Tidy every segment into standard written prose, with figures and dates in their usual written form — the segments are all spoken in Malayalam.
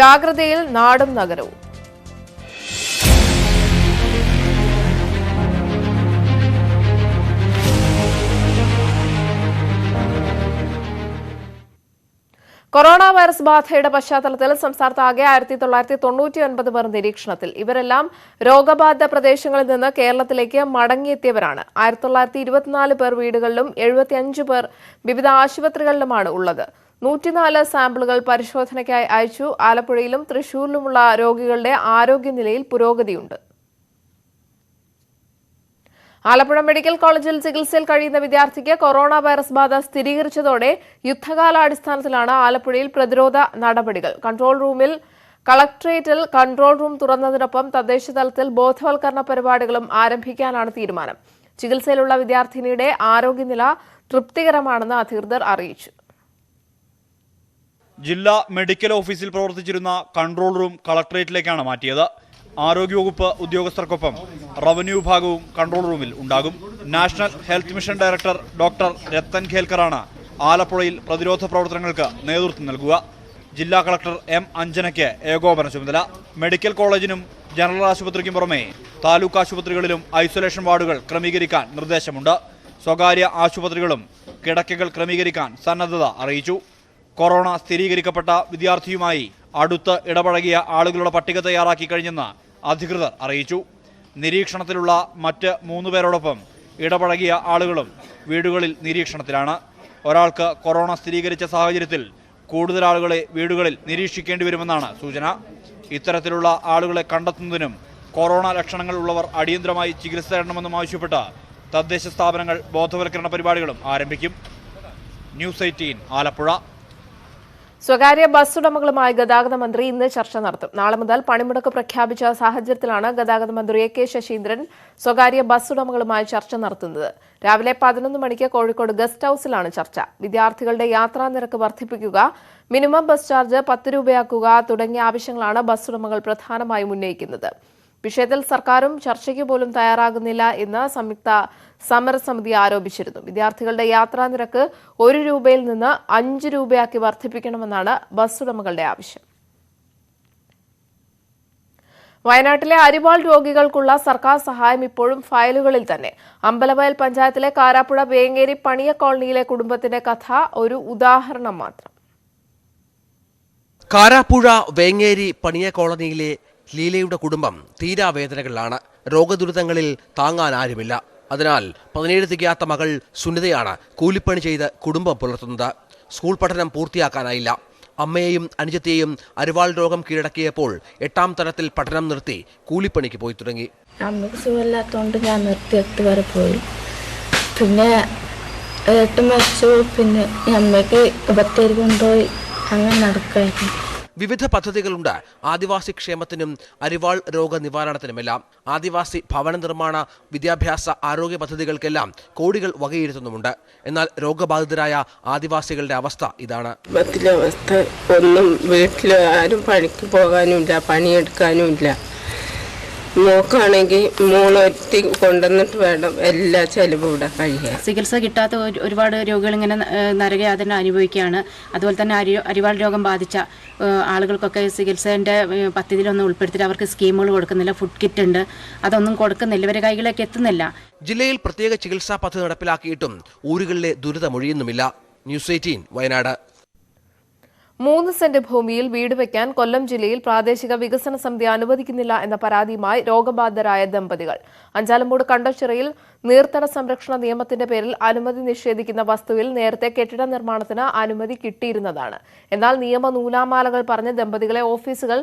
ജാഗ്രതയിൽ നാടും നഗരവും. കൊറോണ വൈറസ് ബാധയുടെ പശ്ചാത്തലത്തിൽ സംസ്ഥാനത്താകെ 1999 പേർ നിരീക്ഷണത്തിൽ. ഇവരെല്ലാം രോഗബാധിത പ്രദേശങ്ങളിൽ നിന്ന് കേരളത്തിലേക്ക് മടങ്ങിയെത്തിയവരാണ്. 1924 പേർ വീടുകളിലും 75 പേർ വിവിധ ആശുപത്രികളിലുമാണ് ഉള്ളത്. 104 സാമ്പിളുകൾ പരിശോധനയ്ക്കായി അയച്ചു. ആലപ്പുഴയിലും തൃശൂരിലുമുള്ള രോഗികളുടെ ആരോഗ്യനിലയിൽ പുരോഗതിയുണ്ട്. ആലപ്പുഴ മെഡിക്കൽ കോളേജിൽ ചികിത്സയിൽ കഴിയുന്ന വിദ്യാർത്ഥിക്ക് കൊറോണ വൈറസ് ബാധ സ്ഥിരീകരിച്ചതോടെ യുദ്ധകാലാടിസ്ഥാനത്തിലാണ് ആലപ്പുഴയിൽ പ്രതിരോധ നടപടികൾ. കളക്ടറേറ്റിൽ കൺട്രോൾ റൂം തുറന്നതിനൊപ്പം തദ്ദേശ തലത്തിൽ ബോധവൽക്കരണ പരിപാടികളും ആരംഭിക്കാനാണ് തീരുമാനം. ചികിത്സയിലുള്ള വിദ്യാർത്ഥിനിയുടെ ആരോഗ്യനില തൃപ്തികരമാണെന്ന് അധികൃതർ അറിയിച്ചു. ജില്ലാ മെഡിക്കൽ ഓഫീസിൽ പ്രവർത്തിച്ചിരുന്ന കൺട്രോൾ റൂം കളക്ടറേറ്റിലേക്കാണ് മാറ്റിയത്. ആരോഗ്യവകുപ്പ് ഉദ്യോഗസ്ഥർക്കൊപ്പം റവന്യൂ വിഭാഗവും കൺട്രോൾ റൂമിൽ ഉണ്ടാകും. National health mission director doctor Rathan ഖേൽക്കറാണ് ആലപ്പുഴയിൽ പ്രതിരോധ പ്രവർത്തനങ്ങൾക്ക് നേതൃത്വം നൽകുക. ജില്ലാ കളക്ടർ എം അഞ്ജനയ്ക്ക് ഏകോപന ചുമതല. മെഡിക്കൽ കോളേജിനും ജനറൽ ആശുപത്രിക്കും പുറമെ താലൂക്ക് ആശുപത്രികളിലും ഐസൊലേഷൻ വാർഡുകൾ ക്രമീകരിക്കാൻ നിർദ്ദേശമുണ്ട്. സ്വകാര്യ ആശുപത്രികളും കിടക്കകൾ ക്രമീകരിക്കാൻ സന്നദ്ധത അറിയിച്ചു. കൊറോണ സ്ഥിരീകരിക്കപ്പെട്ട വിദ്യാർത്ഥിയുമായി അടുത്ത് ഇടപഴകിയ ആളുകളുടെ പട്ടിക തയ്യാറാക്കി കഴിഞ്ഞെന്ന് അധികൃതർ അറിയിച്ചു. നിരീക്ഷണത്തിലുള്ള മറ്റ് 3 പേരോടൊപ്പം ഇടപഴകിയ ആളുകളും വീടുകളിൽ നിരീക്ഷണത്തിലാണ്. ഒരാൾക്ക് കൊറോണ സ്ഥിരീകരിച്ച സാഹചര്യത്തിൽ കൂടുതൽ ആളുകളെ വീടുകളിൽ നിരീക്ഷിക്കേണ്ടി വരുമെന്നാണ് സൂചന. ഇത്തരത്തിലുള്ള ആളുകളെ കണ്ടെത്തുന്നതിനും കൊറോണ ലക്ഷണങ്ങൾ ഉള്ളവർ അടിയന്തരമായി ചികിത്സ തേടണമെന്നും ആവശ്യപ്പെട്ട് തദ്ദേശ സ്ഥാപനങ്ങൾ ബോധവൽക്കരണ പരിപാടികളും ആരംഭിക്കും. ന്യൂസ് 18 ആലപ്പുഴ. സ്വകാര്യ ബസ് ഉടമകളുമായി ഗതാഗത മന്ത്രി ഇന്ന് ചർച്ച നടത്തും. നാളെ മുതൽ പണിമുടക്ക് പ്രഖ്യാപിച്ച സാഹചര്യത്തിലാണ് ഗതാഗത മന്ത്രി എ കെ ശശീന്ദ്രൻ സ്വകാര്യ ബസ് ഉടമകളുമായി ചർച്ച നടത്തുന്നത്. രാവിലെ 11 മണിക്ക് കോഴിക്കോട് ഗസ്റ്റ് ഹൌസിലാണ് ചർച്ച. വിദ്യാർത്ഥികളുടെ യാത്രാ നിരക്ക് വർദ്ധിപ്പിക്കുക, മിനിമം ബസ് ചാർജ് 10 രൂപയാക്കുക തുടങ്ങിയ ആവശ്യങ്ങളാണ് ബസ് ഉടമകൾ പ്രധാനമായും ഉന്നയിക്കുന്നത്. വിഷയത്തിൽ സർക്കാരും ചർച്ചയ്ക്ക് പോലും തയ്യാറാകുന്നില്ല എന്ന് സംയുക്ത സമരസമിതി ആരോപിച്ചിരുന്നു. വിദ്യാർത്ഥികളുടെ യാത്രാ നിരക്ക് 1 രൂപയിൽ നിന്ന് 5 രൂപയാക്കി വർദ്ധിപ്പിക്കണമെന്നാണ് ബസ് ഉടമകളുടെ ആവശ്യം. വയനാട്ടിലെ അരിവാൾ രോഗികൾക്കുള്ള സർക്കാർ സഹായം ഇപ്പോഴും ഫയലുകളിൽ തന്നെ. അമ്പലവയൽ പഞ്ചായത്തിലെ കാരാപ്പുഴ വേങ്ങേരി പണിയ കോളനിയിലെ കുടുംബത്തിന്റെ കഥ ഒരു ഉദാഹരണം മാത്രം. കാരാപ്പുഴ വേങ്ങേരി പണിയ കോളനിയിലെ ലീലയുടെ കുടുംബം തീരാവേദനകളിലാണ്. രോഗദുരിതങ്ങളിൽ താങ്ങാൻ ആരുമില്ല. അതിനാൽ 17 തികയാത്ത മകൾ സുനിതയാണ് കൂലിപ്പണി ചെയ്ത് കുടുംബം പുലർത്തുന്നത്. സ്കൂൾ പഠനം പൂർത്തിയാക്കാനായില്ല. അമ്മയെയും അനുജത്തെയും അരിവാൾ രോഗം കീഴടക്കിയപ്പോൾ 8ാം തരത്തിൽ പഠനം നിർത്തി കൂലിപ്പണിക്ക് പോയി തുടങ്ങി. അമ്മക്ക് സുഖമില്ലാത്തതുകൊണ്ട് ഞാൻ നിർത്തി 8 വരെ പോയി. പിന്നെ 8 മരിച്ചു. പിന്നെ അമ്മയ്ക്ക് ബത്തേരി കൊണ്ടുപോയി. അങ്ങനെ നടക്കായിരുന്നു. വിവിധ പദ്ധതികളുണ്ട് ആദിവാസി ക്ഷേമത്തിനും അരിവാൾ രോഗ നിവാരണത്തിനുമെല്ലാം. ആദിവാസി ഭവന നിർമ്മാണ, വിദ്യാഭ്യാസ, ആരോഗ്യ പദ്ധതികൾക്കെല്ലാം കോടികൾ വകയിരുത്തുന്നുമുണ്ട്. എന്നാൽ രോഗബാധിതരായ ആദിവാസികളുടെ അവസ്ഥ ഇതാണ്. അവസ്ഥ ഒന്നും വീട്ടിൽ ആരും പണിക്ക് പോകാനുമില്ല, പണിയെടുക്കാനുമില്ല. നോക്കുകയാണെങ്കിൽ മോളൊറ്റി കൊണ്ടുവന്നിട്ട് വേണം എല്ലാ ചെലവും ഇവിടെ കഴിയാൻ. ചികിത്സ കിട്ടാത്ത ഒരുപാട് രോഗികൾ ഇങ്ങനെ നരകയാതന അനുഭവിക്കുകയാണ്. അതുപോലെ തന്നെ അരിവാൾ രോഗം ബാധിച്ച ആളുകൾക്കൊക്കെ ചികിത്സേൻ്റെ പദ്ധതിയിലൊന്നും ഉൾപ്പെടുത്തിയിട്ട് അവർക്ക് സ്കീമുകൾ കൊടുക്കുന്നില്ല. ഫുഡ് കിറ്റ് ഉണ്ട്, അതൊന്നും കൊടുക്കുന്നില്ല, ഇവരെ കൈകളിലേക്ക് എത്തുന്നില്ല. ജില്ലയിൽ പ്രത്യേക ചികിത്സാ പദ്ധതി നടപ്പിലാക്കിയിട്ടും ഊരുകളിലെ ദുരിതമൊഴിയുന്നുമില്ല. ന്യൂസ് 18 വയനാട്. 3 സെന്റ് ഭൂമിയിൽ വീട് വയ്ക്കാൻ കൊല്ലം ജില്ലയിൽ പ്രാദേശിക വികസന സമിതി അനുവദിക്കുന്നില്ല എന്ന പരാതിയുമായി രോഗബാധിതരായ ദമ്പതികൾ. അഞ്ചാലമൂട് കണ്ടച്ചിറയിൽ നീർത്തട സംരക്ഷണ നിയമത്തിന്റെ പേരിൽ അനുമതി നിഷേധിക്കുന്ന വസ്തുവിൽ നേരത്തെ കെട്ടിട നിർമ്മാണത്തിന് അനുമതി കിട്ടിയിരുന്നതാണ്. എന്നാൽ നിയമ നൂലാമാലകൾ പറഞ്ഞ് ദമ്പതികളെ ഓഫീസുകൾ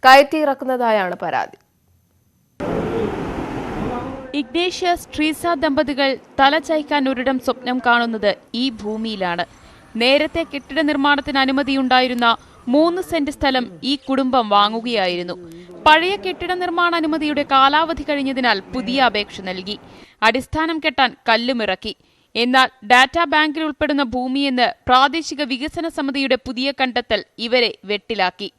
കയറ്റിയിറക്കുന്നതായാണ് പരാതി. ഇഗ്നേഷ്യസ് ട്രീസ ദമ്പതികൾ തലചായ്ക്കാൻ ഒരിടം സ്വപ്നം കാണുന്നത് ഈ ഭൂമിയിലാണ്. നേരത്തെ കെട്ടിട നിർമ്മാണത്തിന് അനുമതിയുണ്ടായിരുന്ന 3 സെന്റ് സ്ഥലം ഈ കുടുംബം വാങ്ങുകയായിരുന്നു. പഴയ കെട്ടിട നിർമ്മാണ അനുമതിയുടെ കാലാവധി കഴിഞ്ഞതിനാൽ പുതിയ അപേക്ഷ നൽകി. അടിസ്ഥാനം കെട്ടാൻ കല്ലുമിറക്കി. എന്നാൽ ഡാറ്റാ ബാങ്കിൽ ഉൾപ്പെടുന്ന ഭൂമിയെന്ന് പ്രാദേശിക വികസന സമിതിയുടെ പുതിയ കണ്ടെത്തൽ ഇവരെ വെട്ടിലാക്കി.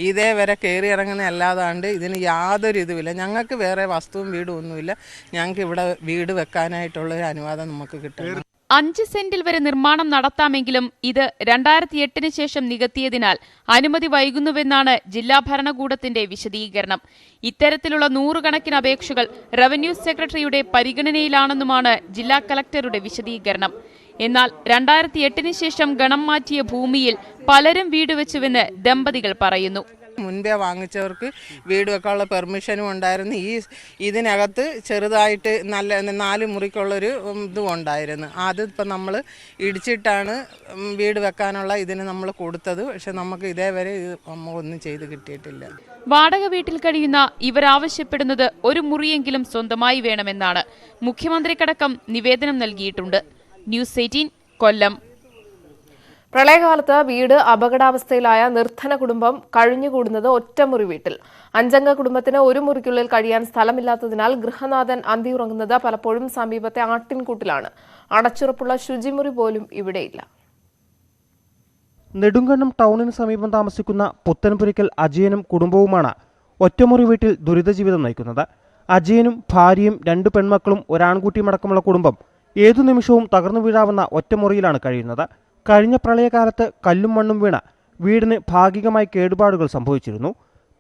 ഇതേവരെ കയറി ഇറങ്ങുന്ന അല്ലാതാണ്ട് ഇതിന് യാതൊരു ഇതുമില്ല. ഞങ്ങൾക്ക് വേറെ വസ്തുവും വീടും ഒന്നുമില്ല. ഞങ്ങൾക്ക് ഇവിടെ വീട് വെക്കാനായിട്ടുള്ളൊരു അനുവാദം നമുക്ക് കിട്ടണം. 5 സെന്റിൽ വരെ നിർമ്മാണം നടത്താമെങ്കിലും ഇത് 2008 ശേഷം നികത്തിയതിനാൽ അനുമതി വൈകുന്നുവെന്നാണ് ജില്ലാ ഭരണകൂടത്തിന്റെ വിശദീകരണം. ഇത്തരത്തിലുള്ള നൂറുകണക്കിന് അപേക്ഷകൾ റവന്യൂ സെക്രട്ടറിയുടെ പരിഗണനയിലാണെന്നുമാണ് ജില്ലാ കളക്ടറുടെ വിശദീകരണം. എന്നാൽ 2008 ശേഷം ഗണം മാറ്റിയ ഭൂമിയിൽ പലരും വീട് വെച്ചുവെന്ന് ദമ്പതികൾ പറയുന്നു. മുൻപേ വാങ്ങിച്ചവർക്ക് വീട് വെക്കാനുള്ള പെർമിഷനും ഉണ്ടായിരുന്നു. ഇതിനകത്ത് ചെറുതായിട്ട് 4 മുറിക്കുള്ളൊരു ഇതും ഉണ്ടായിരുന്നു. അതിപ്പോൾ നമ്മൾ ഇടിച്ചിട്ടാണ് വീട് വെക്കാനുള്ള ഇതിന് നമ്മൾ കൊടുത്തത്. പക്ഷെ നമുക്ക് ഇതേവരെ ഒന്നും ചെയ്ത് കിട്ടിയിട്ടില്ല. വാടക വീട്ടിൽ കഴിയുന്ന ഇവരാവശ്യപ്പെടുന്നത് ഒരു മുറിയെങ്കിലും സ്വന്തമായി വേണമെന്നാണ്. മുഖ്യമന്ത്രിക്കടക്കം നിവേദനം നൽകിയിട്ടുണ്ട്. ന്യൂസ് 18 കൊല്ലം. പ്രളയകാലത്ത് വീട് അപകടാവസ്ഥയിലായ നിർധന കുടുംബം കഴിഞ്ഞുകൂടുന്നത് ഒറ്റമുറി വീട്ടിൽ. 5 അംഗ കുടുംബത്തിന് ഒരു മുറിക്കുള്ളിൽ കഴിയാൻ സ്ഥലമില്ലാത്തതിനാൽ ഗൃഹനാഥൻ അന്തിയുറങ്ങുന്നത് പലപ്പോഴും സമീപത്തെ ആട്ടിൻകൂട്ടിലാണ്. അടച്ചുറപ്പുള്ള ശുചിമുറി പോലും ഇവിടെയില്ല. നെടുങ്കണ്ടം ടൗണിന് സമീപം താമസിക്കുന്ന പുത്തൻപുരയ്ക്കൽ അജയനും കുടുംബവുമാണ് ഒറ്റമുറി വീട്ടിൽ ദുരിതജീവിതം നയിക്കുന്നത്. അജയനും ഭാര്യയും 2 പെൺമക്കളും ഒരാൺകുട്ടിയുമടക്കമുള്ള കുടുംബം ഏതു നിമിഷവും തകർന്നു വീഴാവുന്ന ഒറ്റമുറിയിലാണ് കഴിയുന്നത്. കഴിഞ്ഞ പ്രളയകാലത്ത് കല്ലും മണ്ണും വീണ് വീടിന് ഭാഗികമായി കേടുപാടുകൾ സംഭവിച്ചിരുന്നു.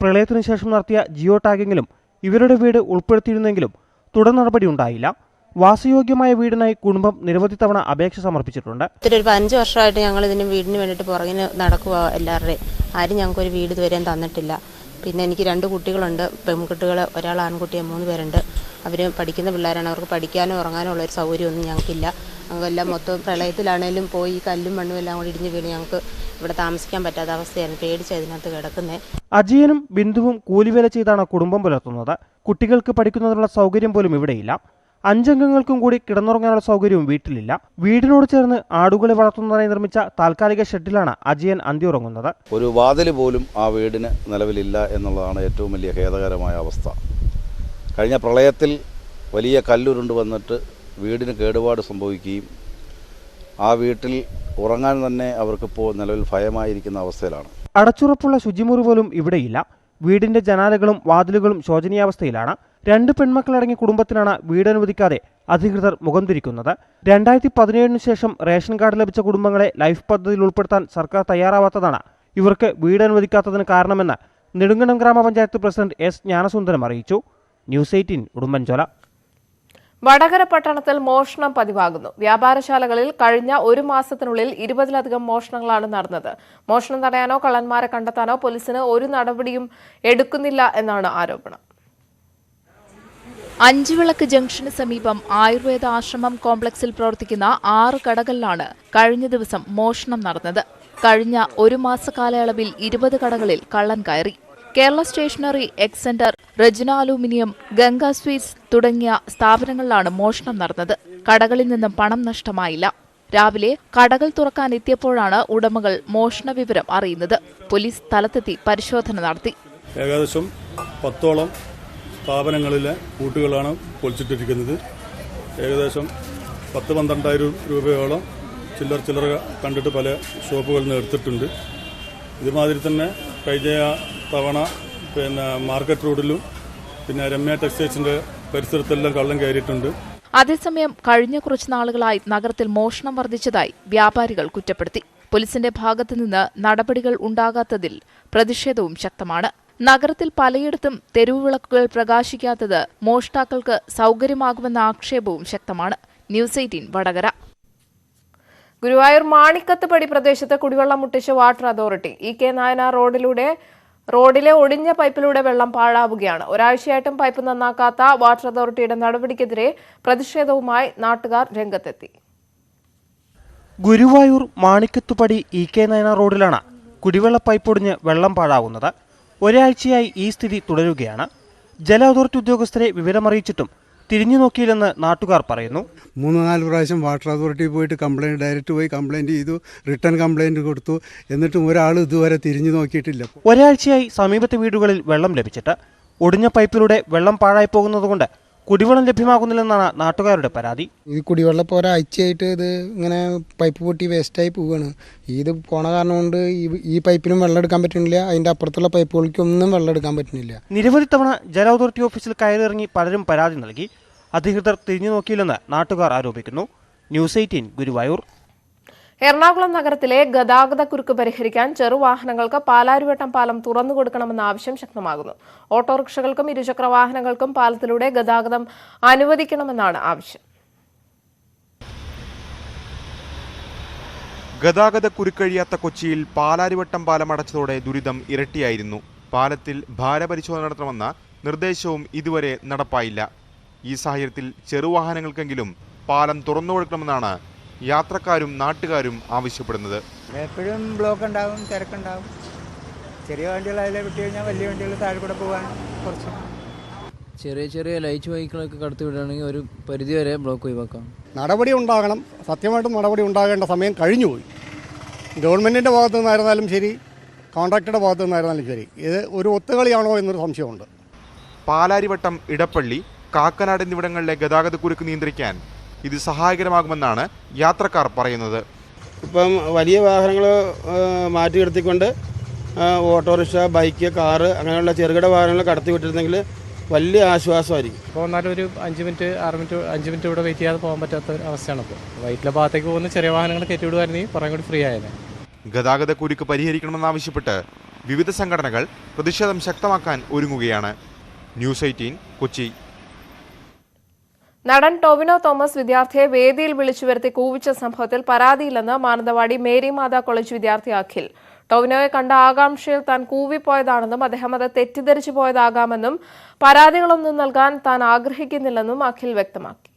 പ്രളയത്തിനു ശേഷം നടത്തിയ ജിയോ ടാഗിങ്ങിലും ഇവരുടെ വീട് ഉൾപ്പെടുത്തിയിരുന്നെങ്കിലും തുടർ നടപടി ഉണ്ടായില്ല. വാസയോഗ്യമായ വീടിനായി കുടുംബം നിരവധി തവണ അപേക്ഷ സമർപ്പിച്ചിട്ടുണ്ട്. ഒരു 5 വർഷമായിട്ട് ഞങ്ങൾ ഇതിന് വീടിന് വേണ്ടിയിട്ട് പുറകിന് നടക്കുക. എല്ലാവരുടെയും ആരും ഞങ്ങൾക്കൊരു വീട് ഇതുവരെ തന്നിട്ടില്ല. പിന്നെ എനിക്ക് 2 കുട്ടികളുണ്ട്, പെൺകുട്ടികൾ, ഒരാൾ ആൺകുട്ടിയെ 3 പേരുണ്ട്. അവർ പഠിക്കുന്ന പിള്ളേരാണ്. അവർക്ക് പഠിക്കാനോ ഉറങ്ങാനോ ഉള്ളൊരു സൗകര്യമൊന്നും ഞങ്ങൾക്കില്ല. ഞങ്ങൾക്കെല്ലാം മൊത്തം പ്രളയത്തിലാണേലും പോയി കല്ലും മണ്ണും എല്ലാം കൂടി ഇടിഞ്ഞ് വീണ് ഞങ്ങൾക്ക് ഇവിടെ താമസിക്കാൻ പറ്റാത്ത അവസ്ഥയാണ്. പേടിച്ച് അതിനകത്ത് കിടക്കുന്നത്. അജയനും ബിന്ദുവും കൂലിവേല ചെയ്താണ് കുടുംബം പുലർത്തുന്നത്. കുട്ടികൾക്ക് പഠിക്കുന്നതിനുള്ള സൗകര്യം പോലും ഇവിടെയില്ല. 5 അംഗങ്ങൾക്കും കൂടി കിടന്നുറങ്ങാനുള്ള സൗകര്യവും വീട്ടിലില്ല. വീടിനോട് ചേർന്ന് ആടുകളെ വളർത്തുന്നതിനായി നിർമ്മിച്ച താൽക്കാലിക ഷെഡിലാണ് അജയൻ അന്തിയുറങ്ങുന്നത്. ഒരു വാതിൽ പോലും ആ വീടിന് നിലവിലില്ല എന്നുള്ളതാണ് ഏറ്റവും വലിയ ഖേദകരമായ അവസ്ഥ. കഴിഞ്ഞ പ്രളയത്തിൽ വലിയ കല്ലുരുണ്ട് വന്നിട്ട് വീടിന് കേടുപാട് സംഭവിക്കുകയും ആ വീട്ടിൽ ഉറങ്ങാൻ തന്നെ അവർക്കിപ്പോൾ നിലവിൽ ഭയമായിരിക്കുന്ന അവസ്ഥയിലാണ്. അടച്ചുറപ്പുള്ള ശുചിമുറി പോലും ഇവിടെയില്ല. വീടിന്റെ ജനാലകളും വാതിലുകളും ശോചനീയാവസ്ഥയിലാണ്. 2 പെൺമക്കളടങ്ങിയ കുടുംബത്തിനാണ് വീട് അനുവദിക്കാതെ അധികൃതർ മുഖം തിരിക്കുന്നത്. 2017 ശേഷം റേഷൻ കാർഡ് ലഭിച്ച കുടുംബങ്ങളെ ലൈഫ് പദ്ധതിയിൽ ഉൾപ്പെടുത്താൻ സർക്കാർ തയ്യാറാവാത്തതാണ് ഇവർക്ക് വീട് അനുവദിക്കാത്തതിന് കാരണമെന്ന് നെടുങ്കണ്ടം ഗ്രാമപഞ്ചായത്ത് പ്രസിഡന്റ് S ജ്ഞാനസുന്ദരം അറിയിച്ചു. ന്യൂസ് 18 ഉടുമ്പൻചോല. വടകര പട്ടണത്തിൽ മോഷണം പതിവാകുന്നു. വ്യാപാരശാലകളിൽ കഴിഞ്ഞ 1 മാസത്തിനുള്ളിൽ 20ലധികം മോഷണങ്ങളാണ് നടന്നത്. മോഷണം തടയാനോ കള്ളന്മാരെ കണ്ടെത്താനോ പോലീസിന് ഒരു നടപടിയും എടുക്കുന്നില്ല എന്നാണ് ആരോപണം. അഞ്ചുവിളക്ക് ജംഗ്ഷന് സമീപം ആയുർവേദ ആശ്രമം കോംപ്ലക്സിൽ പ്രവർത്തിക്കുന്ന 6 കടകളിലാണ് കഴിഞ്ഞ ദിവസം മോഷണം നടന്നത്. കഴിഞ്ഞ 1 മാസ കാലയളവിൽ 20 കടകളിൽ കള്ളൻ കയറി. Kerala stationery, X centre, Regina aluminium, Ganga sweets തുടങ്ങിയ സ്ഥാപനങ്ങളിലാണ് മോഷണം നടന്നത്. കടകളിൽ നിന്നും പണം നഷ്ടമായില്ല. രാവിലെ കടകൾ തുറക്കാൻ എത്തിയപ്പോഴാണ് ഉടമകൾ മോഷണ വിവരം അറിയുന്നത്. പോലീസ് സ്ഥലത്തെത്തി പരിശോധന നടത്തി. ഏകദേശം 10ഓളം സ്ഥാപനങ്ങളിലെ കൂട്ടുകളാണ് പൊളിച്ചിട്ടിരിക്കുന്നത്. ഏകദേശം 10-12,000 രൂപയോളം ചില്ലറ കണ്ടിട്ട് പല ഷോപ്പുകളിൽ നിന്ന് എടുത്തിട്ടുണ്ട്. ഇതുമാതിരി തന്നെ കഴിഞ്ഞ തവണ മാർക്കറ്റ് റോഡിലും രമ്യ ടെക്സ്റ്റൈൽസിന്റെ പരിസരത്തെല്ലാം കള്ളം കയറിയിട്ടുണ്ട്. അതേസമയം കഴിഞ്ഞ കുറച്ചു നാളുകളായി നഗരത്തിൽ മോഷണം വർദ്ധിച്ചതായി വ്യാപാരികൾ കുറ്റപ്പെടുത്തി. പോലീസിന്റെ ഭാഗത്തുനിന്ന് നടപടികൾ ഉണ്ടാകാത്തതിൽ പ്രതിഷേധവും ശക്തമാണ്. നഗരത്തിൽ പലയിടത്തും തെരുവുവിളക്കുകൾ പ്രകാശിക്കാത്തത് മോഷ്ടാക്കൾക്ക് സൗകര്യമാകുമെന്ന ആക്ഷേപവും ശക്തമാണ്. ന്യൂസ് 18 വടകര. ഗുരുവായൂർ മാണിക്കത്തുപടി പ്രദേശത്ത് കുടിവെള്ളം മുട്ടിച്ച് വാട്ടർ അതോറിറ്റി. EK നായനാർ റോഡിലെ ഒടിഞ്ഞ പൈപ്പിലൂടെ വെള്ളം പാഴാവുകയാണ്. ഒരാഴ്ചയായിട്ടും പൈപ്പ് നന്നാക്കാത്ത വാട്ടർ അതോറിറ്റിയുടെ നടപടിക്കെതിരെ പ്രതിഷേധവുമായി നാട്ടുകാർ രംഗത്തെത്തി. ഗുരുവായൂർ മാണിക്കത്തുപടി EK നായനാർ റോഡിലാണ് കുടിവെള്ള പൈപ്പൊടിഞ്ഞ് വെള്ളം പാഴാകുന്നത്. ഒരാഴ്ചയായി ഈ സ്ഥിതി തുടരുകയാണ്. ജല അതോറിറ്റി ഉദ്യോഗസ്ഥരെ വിവരമറിയിച്ചിട്ടും തിരിഞ്ഞു നോക്കിയില്ലെന്ന് നാട്ടുകാർ പറയുന്നു. 3-4 പ്രാവശ്യം വാട്ടർ അതോറിറ്റി പോയിട്ട് ഡയറക്റ്റ് പോയി കംപ്ലൈൻറ്റ് ചെയ്തു, റിട്ടേൺ കംപ്ലൈൻറ്റ് കൊടുത്തു. എന്നിട്ടും ഒരാൾ ഇതുവരെ തിരിഞ്ഞു നോക്കിയിട്ടില്ല. ഒരാഴ്ചയായി സമീപത്തെ വീടുകളിൽ വെള്ളം ലഭിച്ചിട്ട് ഒടിഞ്ഞ പൈപ്പിലൂടെ വെള്ളം പാഴായി പോകുന്നതുകൊണ്ട് കുടിവെള്ളം ലഭ്യമാകുന്നില്ലെന്നാണ് നാട്ടുകാരുടെ പരാതി. ഈ കുടിവെള്ളം ഇപ്പോൾ ഒരാഴ്ചയായിട്ട് ഇത് ഇങ്ങനെ പൈപ്പ് പൊട്ടി വേസ്റ്റായി പോവുകയാണ്. ഇത് പോണ കാരണം കൊണ്ട് ഈ പൈപ്പിനും വെള്ളം എടുക്കാൻ പറ്റുന്നില്ല, അതിൻ്റെ അപ്പുറത്തുള്ള പൈപ്പുകൾക്കൊന്നും വെള്ളം എടുക്കാൻ പറ്റുന്നില്ല. നിരവധി തവണ ജല അതോറിറ്റി ഓഫീസിൽ കയറിയിറങ്ങി പലരും പരാതി നൽകി. അധികൃതർ തിരിഞ്ഞു നോക്കിയില്ലെന്ന് നാട്ടുകാർ ആരോപിക്കുന്നു. ന്യൂസ് 18 ഗുരുവായൂർ. എറണാകുളം നഗരത്തിലെ ഗതാഗതക്കുരുക്ക് പരിഹരിക്കാൻ ചെറുവാഹനങ്ങൾക്ക് പാലാരിവട്ടം പാലം തുറന്നുകൊടുക്കണമെന്ന ആവശ്യം ശക്തമാകുന്നു. ഓട്ടോറിക്ഷകൾക്കും ഇരുചക്ര വാഹനങ്ങൾക്കും പാലത്തിലൂടെ ഗതാഗതം അനുവദിക്കണമെന്നാണ് ആവശ്യം. ഗതാഗതക്കുരുക്കഴിയാത്ത കൊച്ചിയിൽ പാലാരിവട്ടം പാലം അടച്ചതോടെ ദുരിതം ഇരട്ടിയായിരുന്നു. പാലത്തിൽ ഭാരപരിശോധന നടത്തണമെന്ന നിർദ്ദേശവും ഇതുവരെ നടപ്പായില്ല. ഈ സാഹചര്യത്തിൽ ചെറുവാഹനങ്ങൾക്കെങ്കിലും പാലം തുറന്നുകൊടുക്കണമെന്നാണ് യാത്രക്കാരും നാട്ടുകാരും ആവശ്യപ്പെടുന്നത്. എപ്പോഴും ബ്ലോക്ക് ഉണ്ടാവും, തിരക്കുണ്ടാവും. ചെറിയ വണ്ടികൾ അതിലെ വിട്ടു കഴിഞ്ഞാൽ വലിയ വണ്ടികൾ താഴെ കൂടെ പോകാൻ കുറച്ച് ചെറിയ ലൈറ്റ് വെഹിക്കിളൊക്കെ കടത്തി വിടുകയാണെങ്കിൽ ഒരു പരിധിവരെ ബ്ലോക്ക് ഒഴിവാക്കാം. നടപടി ഉണ്ടാകണം. സത്യമായിട്ടും നടപടി ഉണ്ടാകേണ്ട സമയം കഴിഞ്ഞുപോയി. ഗവൺമെൻറ്റിൻ്റെ ഭാഗത്തു നിന്നായിരുന്നാലും ശരി, കോൺട്രാക്ടറുടെ ഭാഗത്തു നിന്നായിരുന്നാലും ശരി, ഇത് ഒരു ഒത്തുകളിയാണോ എന്നൊരു സംശയമുണ്ട്. പാലാരിവട്ടം, ഇടപ്പള്ളി, കാക്കനാട് എന്നിവിടങ്ങളിലെ ഗതാഗതക്കുരുക്ക് നിയന്ത്രിക്കാൻ ഇത് സഹായകരമാകുമെന്നാണ് യാത്രക്കാർ പറയുന്നത്. ഇപ്പം വലിയ വാഹനങ്ങൾ മാറ്റി നിർത്തിക്കൊണ്ട് ഓട്ടോറിക്ഷ, ബൈക്ക്, കാറ് അങ്ങനെയുള്ള ചെറുകിട വാഹനങ്ങൾ കടത്തി വിട്ടിരുന്നെങ്കിൽ വലിയ ആശ്വാസമായിരിക്കും. ഇപ്പോൾ എന്നാലും ഒരു 5 മിനിറ്റ് 6 മിനിറ്റ് 5 മിനിറ്റ് ഇവിടെ വെയിറ്റ് ചെയ്യാതെ പോകാൻ പറ്റാത്ത അവസ്ഥയാണ്. ഇപ്പോൾ വൈറ്റിലെ ഭാഗത്തേക്ക് പോകുന്ന ചെറിയ വാഹനങ്ങൾ കയറ്റി വിടുവായിരുന്നെങ്കിൽ കുറേ കൂടി ഫ്രീ ആയത്. ഗതാഗതക്കുരുക്ക് പരിഹരിക്കണമെന്നാവശ്യപ്പെട്ട് വിവിധ സംഘടനകൾ പ്രതിഷേധം ശക്തമാക്കാൻ ഒരുങ്ങുകയാണ്. ന്യൂസ് 18 കൊച്ചി. നടൻ ടൊവിനോ തോമസ് വിദ്യാർത്ഥിയെ വേദിയിൽ വിളിച്ചു വരുത്തി കൂവിച്ച സംഭവത്തിൽ പരാതിയില്ലെന്ന് മാനന്തവാടി മേരി മാതാ കോളേജ് വിദ്യാർത്ഥി അഖിൽ. ടൊവിനോയെ കണ്ട ആകാംക്ഷയിൽ താൻ കൂവിപ്പോയതാണെന്നും അദ്ദേഹം അത് തെറ്റിദ്ധരിച്ചു പോയതാകാമെന്നും പരാതികളൊന്നും നൽകാൻ താൻ ആഗ്രഹിക്കുന്നില്ലെന്നും അഖിൽ വ്യക്തമാക്കി.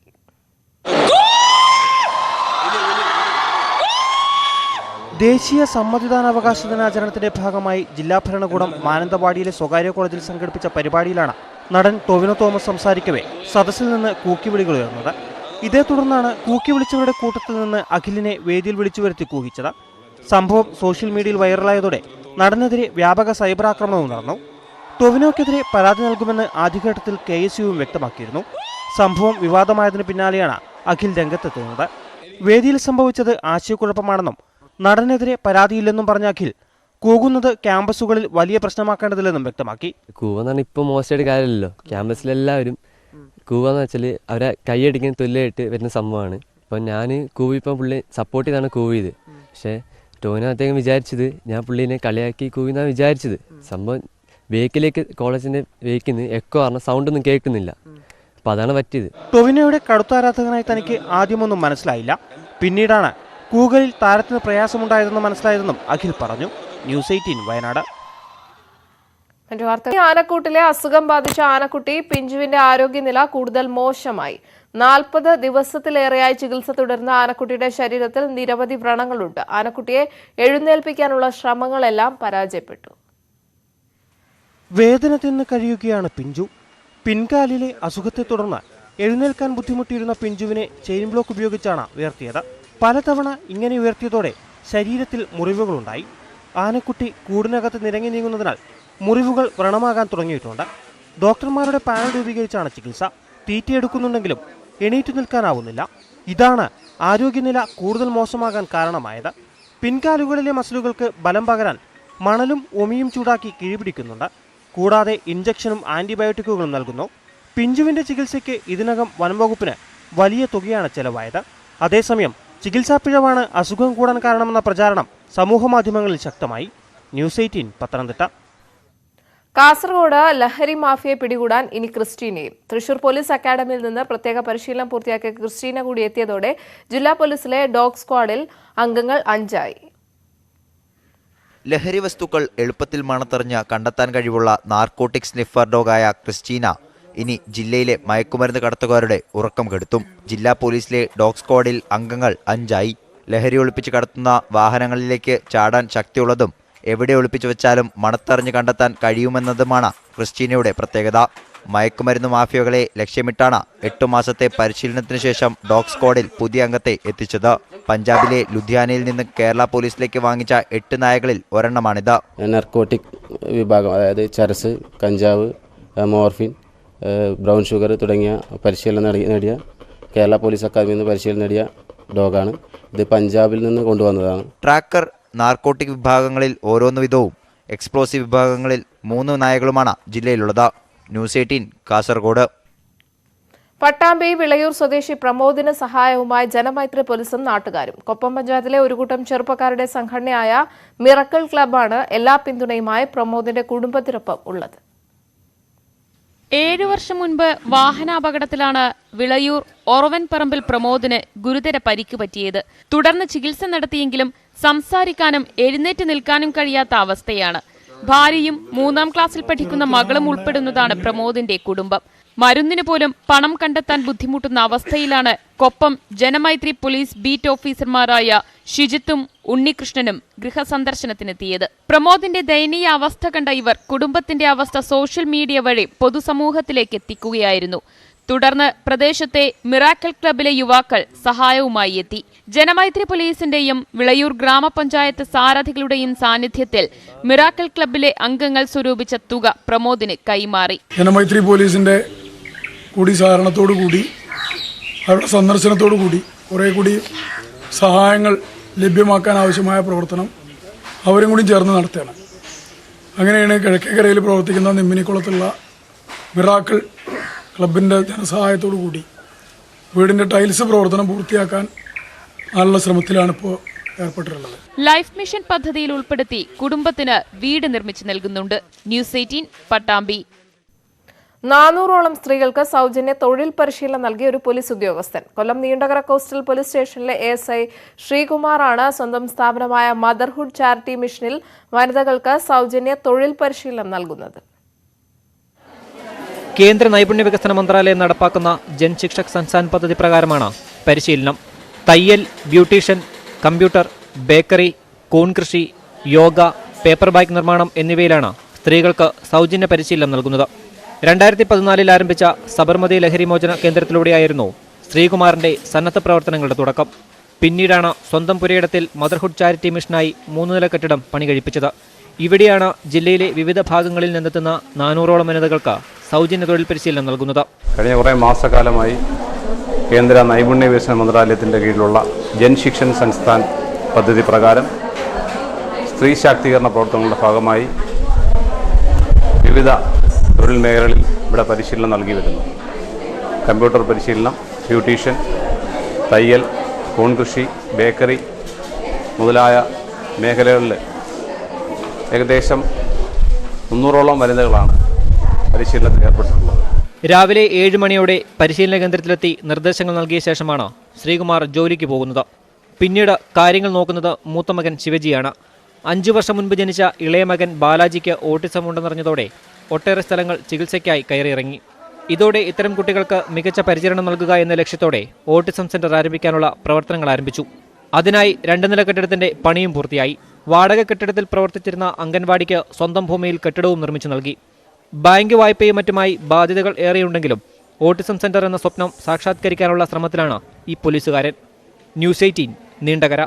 ദേശീയ സമ്മതിദാനാവകാശ ദിനാചരണത്തിന്റെ ഭാഗമായി ജില്ലാ ഭരണകൂടം മാനന്തവാടിയിലെ സ്വകാര്യ കോളേജിൽ സംഘടിപ്പിച്ച പരിപാടിയിലാണ് നടൻ ടൊവിനോ തോമസ് സംസാരിക്കവേ സദസ്സിൽ നിന്ന് കൂക്കിവിളികൾ ഉയർന്നത്. ഇതേ തുടർന്നാണ് കൂക്കി വിളിച്ചവരുടെ കൂട്ടത്തിൽ നിന്ന് അഖിലിനെ വേദിയിൽ വിളിച്ചു വരുത്തി കൂകിച്ചത്. സംഭവം സോഷ്യൽ മീഡിയയിൽ വൈറലായതോടെ നടനെതിരെ വ്യാപക സൈബർ ആക്രമണവും നടന്നു. ടൊവിനോക്കെതിരെ പരാതി നൽകുമെന്ന് ആദ്യഘട്ടത്തിൽ KSUവും വ്യക്തമാക്കിയിരുന്നു. സംഭവം വിവാദമായതിനു പിന്നാലെയാണ് അഖിൽ രംഗത്തെത്തുന്നത്. വേദിയിൽ സംഭവിച്ചത് ആശയക്കുഴപ്പമാണെന്നും നടനെതിരെ പരാതിയില്ലെന്നും പറഞ്ഞ അഖിൽ കൂകുന്നത് ക്യാമ്പസുകളിൽ വലിയ പ്രശ്നമാക്കേണ്ടതില്ലെന്നും വ്യക്തമാക്കി. കൂവെന്നാണ് ഇപ്പോൾ മോശമായിട്ട് കാര്യമല്ലോ. ക്യാമ്പസിലെല്ലാവരും കൂവെന്ന് വെച്ചാൽ അവരെ കൈയടിക്കാൻ തുല്യമായിട്ട് വരുന്ന സംഭവമാണ്. അപ്പം ഞാൻ കൂവിപ്പം പുള്ളി സപ്പോർട്ട് ചെയ്താണ് കൂവിയത്. പക്ഷേ ടോവിനോ അദ്ദേഹം വിചാരിച്ചത് ഞാൻ പുള്ളീനെ കളിയാക്കി കൂവിന്നാണ് വിചാരിച്ചത്. സംഭവം ബേക്കിലേക്ക് കോളേജിൻ്റെ ബേക്കിൽ എക്കോ പറഞ്ഞ സൗണ്ടൊന്നും കേൾക്കുന്നില്ല. അപ്പം അതാണ് പറ്റിയത്. ടൊവിനോയുടെ കടുത്ത ആരാധകനായി തനിക്ക് ആദ്യമൊന്നും മനസ്സിലായില്ല. പിന്നീടാണ് കൂകലിൽ താരത്തിന് പ്രയാസമുണ്ടായതെന്ന് മനസ്സിലായതെന്നും അഖിൽ പറഞ്ഞു. ന്യൂസ് 18 വയനാട്. ആനക്കൂട്ടിലെ അസുഖം ബാധിച്ച ആനക്കുട്ടി പിഞ്ചുവിന്റെ ആരോഗ്യനില കൂടുതൽ മോശമായി. 40 ദിവസത്തിലേറെയായി ചികിത്സ തുടരുന്ന ആനക്കുട്ടിയുടെ ശരീരത്തിൽ നിരവധി വ്രണങ്ങളുണ്ട്. ആനക്കുട്ടിയെ എഴുന്നേൽപ്പിക്കാനുള്ള ശ്രമങ്ങളെല്ലാം പരാജയപ്പെട്ടു. വേദന തിന്ന് കഴിയുകയാണ് പിഞ്ചു. പിൻകാലിലെ അസുഖത്തെ തുടർന്ന് എഴുന്നേൽക്കാൻ ബുദ്ധിമുട്ടിയിരുന്ന പിഞ്ചുവിനെ ചെയിൻ ബ്ലോക്ക് ഉപയോഗിച്ചാണ് ഉയർത്തിയത്. പലതവണ ഇങ്ങനെ ഉയർത്തിയതോടെ ശരീരത്തിൽ മുറിവുകളുണ്ടായി. ആനക്കുട്ടി കൂടിനകത്ത് നിരങ്ങി നീങ്ങുന്നതിനാൽ മുറിവുകൾ വ്രണമാകാൻ തുടങ്ങിയിട്ടുണ്ട്. ഡോക്ടർമാരുടെ പാനൽ രൂപീകരിച്ചാണ് ചികിത്സ. തീറ്റയെടുക്കുന്നുണ്ടെങ്കിലും എണീറ്റു നിൽക്കാനാവുന്നില്ല. ഇതാണ് ആരോഗ്യനില കൂടുതൽ മോശമാകാൻ കാരണമായത്. പിൻകാലുകളിലെ മസിലുകൾക്ക് ബലം പകരാൻ മണലും ഒമിയും ചൂടാക്കി കിഴിപിടിക്കുന്നുണ്ട്. കൂടാതെ ഇഞ്ചക്ഷനും ആന്റിബയോട്ടിക്കുകളും നൽകുന്നു. പിഞ്ചുവിന്റെ ചികിത്സയ്ക്ക് ഇതിനകം വനംവകുപ്പിന് വലിയ തുകയാണ് ചെലവായത്. അതേസമയം ചികിത്സാ പിഴവാണ് അസുഖം കൂടാൻ കാരണമെന്ന പ്രചാരണം സമൂഹമാധ്യമങ്ങളിൽ ശക്തമായി. ന്യൂസ് 18 പത്തനംതിട്ട. കാസർഗോഡ് ലഹരി മാഫിയെ പിടികൂടാൻ ഇനി ക്രിസ്റ്റീനയും. തൃശൂർ പോലീസ് അക്കാദമിയിൽ നിന്ന് പ്രത്യേക പരിശീലനം പൂർത്തിയാക്കിയ ക്രിസ്റ്റീന കൂടി എത്തിയതോടെ ജില്ലാ പോലീസിലെ ഡോഗ് സ്ക്വാഡിൽ അംഗങ്ങൾ 5 ആയി. ലഹരി വസ്തുക്കൾ എളുപ്പത്തിൽ മണത്തെറിഞ്ഞ് കണ്ടെത്താൻ കഴിവുള്ള നാർക്കോട്ടിക് സ്നിഫർ ഡോഗായ ക്രിസ്റ്റീന ഇനി ജില്ലയിലെ മയക്കുമരുന്ന് കടത്തുകാരുടെ ഉറക്കം കെടുത്തും. ജില്ലാ പോലീസിലെ ഡോഗ് സ്ക്വാഡിൽ അംഗങ്ങൾ 5 ആയി. ലഹരി ഒളിപ്പിച്ച് കടത്തുന്ന വാഹനങ്ങളിലേക്ക് ചാടാൻ ശക്തിയുള്ളതും എവിടെ ഒളിപ്പിച്ചു വെച്ചാലും മണത്തെറിഞ്ഞ് കണ്ടെത്താൻ കഴിയുമെന്നതുമാണ് ക്രിസ്റ്റീനയുടെ പ്രത്യേകത. മയക്കുമരുന്ന് മാഫിയകളെ ലക്ഷ്യമിട്ടാണ് 8 മാസത്തെ പരിശീലനത്തിന് ശേഷം ഡോഗ് സ്ക്വാഡിൽ പുതിയ അംഗത്തെ എത്തിച്ചത്. പഞ്ചാബിലെ ലുധിയാനയിൽ നിന്ന് കേരള പോലീസിലേക്ക് വാങ്ങിച്ച 8 നായകളിൽ ഒരെണ്ണമാണിത്. നാർക്കോട്ടിക് വിഭാഗം, അതായത് ചരസ്, കഞ്ചാവ്, മോർഫിൻ, ബ്രൗൺ ഷുഗർ തുടങ്ങിയ പരിശീലനം നേടിയ കേരള പോലീസ് അക്കാദമിയിൽ നിന്ന് പരിശീലനം നേടിയ ഡോഗാണ്. ഇത് പഞ്ചാബിൽ നിന്ന് കൊണ്ടുവന്നതാണ്. ട്രാക്കർ, നാർക്കോട്ടിക് വിഭാഗങ്ങളിൽ ഓരോന്ന് വിധവും എക്സ്പ്ലോസീവ് വിഭാഗങ്ങളിൽ 3 നായകളുമാണ് ജില്ലയിലുള്ളത്. ന്യൂസ് 18 കാസർഗോഡ്. പട്ടാമ്പി വിളയൂർ സ്വദേശി പ്രമോദിന് സഹായവുമായി ജനമൈത്രി പോലീസും നാട്ടുകാരും. കൊപ്പം പഞ്ചായത്തിലെ ഒരു കൂട്ടം ചെറുപ്പക്കാരുടെ സംഘടനയായ മിറക്കിൾ ക്ലബ്ബാണ് എല്ലാ പിന്തുണയുമായി പ്രമോദിന്റെ കുടുംബത്തിനൊപ്പം ഉള്ളത്. 7 വർഷം മുൻപ് വാഹനാപകടത്തിലാണ് വിളയൂർ ഒറവൻപറമ്പിൽ പ്രമോദിന് ഗുരുതര പരിക്ക് പറ്റിയത്. തുടർന്ന് ചികിത്സ നടത്തിയെങ്കിലും സംസാരിക്കാനും എഴുന്നേറ്റ് നിൽക്കാനും കഴിയാത്ത അവസ്ഥയാണ്. ഭാര്യയും 3ാം ക്ലാസ്സിൽ പഠിക്കുന്ന മകളും ഉൾപ്പെടുന്നതാണ് പ്രമോദിന്റെ കുടുംബം. മരുന്നിന് പോലും പണം കണ്ടെത്താൻ ബുദ്ധിമുട്ടുന്ന അവസ്ഥയിലാണ് കൊപ്പം ജനമൈത്രി പോലീസ് ബീറ്റ് ഓഫീസർമാരായ ഷിജിത്തും ഉണ്ണികൃഷ്ണനും ഗൃഹസന്ദർശനത്തിനെത്തിയത്. പ്രമോദിന്റെ ദയനീയ അവസ്ഥ കണ്ട ഇവർ കുടുംബത്തിന്റെ അവസ്ഥ സോഷ്യൽ മീഡിയ വഴി പൊതുസമൂഹത്തിലേക്ക് എത്തിക്കുകയായിരുന്നു. തുടർന്ന് പ്രദേശത്തെ മിറാക്കിൾ ക്ലബിലെ യുവാക്കൾ സഹായവുമായി എത്തി. ജനമൈത്രി പോലീസിന്റെയും വിളയൂർ ഗ്രാമപഞ്ചായത്ത് സാരഥികളുടെയും സാന്നിധ്യത്തിൽ മിറാക്കിൾ ക്ലബിലെ അംഗങ്ങൾ സ്വരൂപിച്ച തുക പ്രമോദിന് കൈമാറി. ജനമൈത്രി പോലീസിന്റെ കൂടി സഹകരണത്തോടുകൂടി അവരുടെ സന്ദർശനത്തോടുകൂടി കുറേ കൂടി സഹായങ്ങൾ ലഭ്യമാക്കാൻ ആവശ്യമായ പ്രവർത്തനം അവരും കൂടി ചേർന്ന് നടത്തുകയാണ്. അങ്ങനെയാണ് കിഴക്കേക്കരയിൽ പ്രവർത്തിക്കുന്ന നിമ്മിനിക്കുളത്തുള്ള മിറാക്കിൾ ക്ലബിൻ്റെ ധനസഹായത്തോടു കൂടി വീടിൻ്റെ ടൈൽസ് പ്രവർത്തനം പൂർത്തിയാക്കാൻ നല്ല ശ്രമത്തിലാണ് ഇപ്പോൾ ഏർപ്പെട്ടിട്ടുള്ളത്. ലൈഫ് മിഷൻ പദ്ധതിയിൽ ഉൾപ്പെടുത്തി കുടുംബത്തിന് വീട് നിർമ്മിച്ചു നൽകുന്നുണ്ട്. ന്യൂസ് 18 പട്ടാമ്പി. 400ഓളം സ്ത്രീകൾക്ക് സൗജന്യ തൊഴിൽ പരിശീലനം നൽകിയ ഒരു പോലീസ് ഉദ്യോഗസ്ഥൻ. കൊല്ലം നീണ്ടകര കോസ്റ്റൽ പോലീസ് സ്റ്റേഷനിലെ ASI ശ്രീകുമാറാണ് സ്വന്തം സ്ഥാപനമായ മദർഹുഡ് ചാരിറ്റി മിഷനിൽ വനിതകൾക്ക് സൗജന്യ തൊഴിൽ പരിശീലനം നൽകുന്നത്. കേന്ദ്ര നൈപുണ്യ വികസന മന്ത്രാലയം നടപ്പാക്കുന്ന ജൻ ശിക്ഷക് സൻസാൻ പദ്ധതി പ്രകാരമാണ് പരിശീലനം. തയ്യൽ, ബ്യൂട്ടീഷ്യൻ, കമ്പ്യൂട്ടർ, ബേക്കറി, കൂൺ കൃഷി, യോഗ, പേപ്പർ ബാഗ് നിർമ്മാണം എന്നിവയിലാണ് സ്ത്രീകൾക്ക് സൗജന്യ പരിശീലനം നൽകുന്നത്. 2014 ആരംഭിച്ച സബർമതി ലഹരിമോചന കേന്ദ്രത്തിലൂടെയായിരുന്നു ശ്രീകുമാറിന്റെ സന്നദ്ധ പ്രവർത്തനങ്ങളുടെ തുടക്കം. പിന്നീടാണ് സ്വന്തം പുരയിടത്തിൽ മദർഹുഡ് ചാരിറ്റി മിഷനായി 3 നില കെട്ടിടം പണി കഴിപ്പിച്ചത്. ഇവിടെയാണ് ജില്ലയിലെ വിവിധ ഭാഗങ്ങളിൽ നിന്നെത്തുന്ന 400ഓളം വനിതകൾക്ക് സൗജന്യ തൊഴിൽ പരിശീലനം നൽകുന്നത്. കഴിഞ്ഞ കുറേ മാസക്കാലമായി കേന്ദ്ര നൈപുണ്യ വികസന മന്ത്രാലയത്തിൻ്റെ കീഴിലുള്ള ജൻ ശിക്ഷൻ സംസ്ഥാൻ പദ്ധതി പ്രകാരം സ്ത്രീ ശാക്തീകരണ പ്രവർത്തനങ്ങളുടെ ഭാഗമായി വിവിധ തൊഴിൽ മേഖലകളിൽ ഇവിടെ പരിശീലനം നൽകി വരുന്നു. കമ്പ്യൂട്ടർ പരിശീലനം, ബ്യൂട്ടീഷ്യൻ, തയ്യൽ, കൂൺ കൃഷി, ബേക്കറി മുതലായ മേഖലകളിൽ ഏകദേശം 300ഓളം വനിതകളാണ് പരിശീലനത്തിൽ ഏർപ്പെട്ടിട്ടുള്ളത്. രാവിലെ 7 മണിയോടെ പരിശീലന കേന്ദ്രത്തിലെത്തി നിർദ്ദേശങ്ങൾ നൽകിയ ശേഷമാണ് ശ്രീകുമാർ ജോലിക്ക് പോകുന്നത്. പിന്നീട് കാര്യങ്ങൾ നോക്കുന്നത് മൂത്ത മകൻ ശിവജിയാണ്. 5 വർഷം മുൻപ് ജനിച്ച ഇളയ മകൻ ബാലാജിക്ക് ഓട്ടിസം ഉണ്ടെന്നറിഞ്ഞതോടെ ഒട്ടേറെ സ്ഥലങ്ങൾ ചികിത്സയ്ക്കായി കയറിയിറങ്ങി. ഇതോടെ ഇത്തരം കുട്ടികൾക്ക് മികച്ച പരിചരണം നൽകുക എന്ന ലക്ഷ്യത്തോടെ ഓട്ടിസം സെന്റർ ആരംഭിക്കാനുള്ള പ്രവർത്തനങ്ങൾ ആരംഭിച്ചു. അതിനായി 2 നില കെട്ടിടത്തിന്റെ പണിയും പൂർത്തിയായി. വാടക കെട്ടിടത്തിൽ പ്രവർത്തിച്ചിരുന്ന അംഗൻവാടിക്ക് സ്വന്തം ഭൂമിയിൽ കെട്ടിടവും നിർമ്മിച്ചു നൽകി. ബാങ്ക് വായ്പയും മറ്റുമായി ബാധ്യതകൾ ഏറെയുണ്ടെങ്കിലും ഓട്ടിസം സെന്റർ എന്ന സ്വപ്നം സാക്ഷാത്കരിക്കാനുള്ള ശ്രമത്തിലാണ് ഈ പോലീസുകാരൻ. ന്യൂസ് 18 നീണ്ടകര.